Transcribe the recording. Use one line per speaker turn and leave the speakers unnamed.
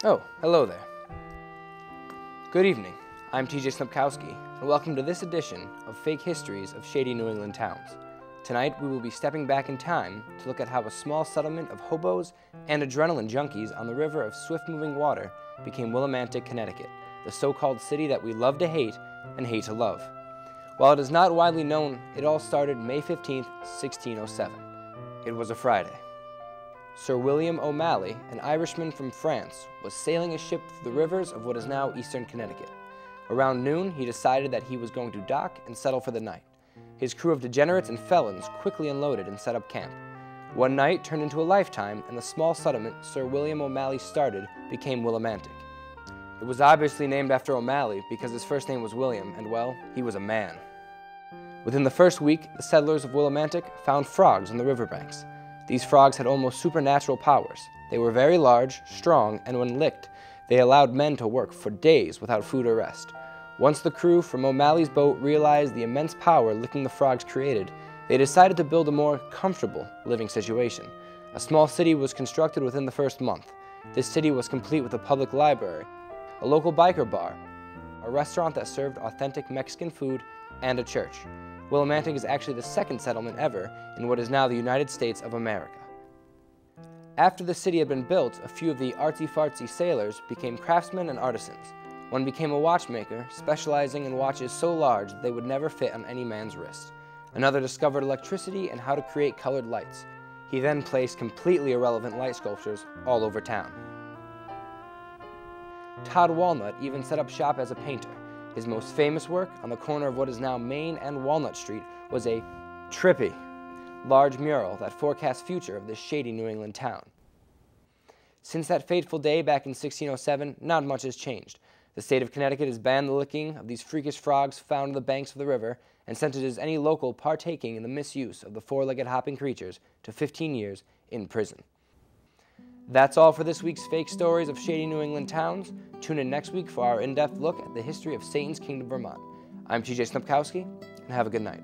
Oh, hello there. Good evening. I'm TJ Snupkowski, and welcome to this edition of Fake Histories of Shady New England Towns. Tonight, we will be stepping back in time to look at how a small settlement of hobos and adrenaline junkies on the river of swift-moving water became Willimantic, Connecticut, the so-called city that we love to hate and hate to love. While it is not widely known, it all started May 15, 1607. It was a Friday. Sir William O'Malley, an Irishman from France, was sailing a ship through the rivers of what is now eastern Connecticut. Around noon, he decided that he was going to dock and settle for the night. His crew of degenerates and felons quickly unloaded and set up camp. One night turned into a lifetime, and the small settlement Sir William O'Malley started became Willimantic. It was obviously named after O'Malley because his first name was William, and well, he was a man. Within the first week, the settlers of Willimantic found frogs on the riverbanks. These frogs had almost supernatural powers. They were very large, strong, and when licked, they allowed men to work for days without food or rest. Once the crew from O'Malley's boat realized the immense power licking the frogs created, they decided to build a more comfortable living situation. A small city was constructed within the first month. This city was complete with a public library, a local biker bar, a restaurant that served authentic Mexican food, and a church. Willimantic is actually the second settlement ever in what is now the United States of America. After the city had been built, a few of the artsy-fartsy sailors became craftsmen and artisans. One became a watchmaker, specializing in watches so large that they would never fit on any man's wrist. Another discovered electricity and how to create colored lights. He then placed completely irrelevant light sculptures all over town. Todd Walnut even set up shop as a painter. His most famous work, on the corner of what is now Main and Walnut Street, was a trippy, large mural that forecast future of this shady New England town. Since that fateful day back in 1607, not much has changed. The state of Connecticut has banned the licking of these freakish frogs found on the banks of the river and sentences any local partaking in the misuse of the four-legged hopping creatures to 15 years in prison. That's all for this week's Fake Stories of Shady New England Towns. Tune in next week for our in-depth look at the history of Satan's Kingdom, Vermont. I'm TJ Snupkowski, and have a good night.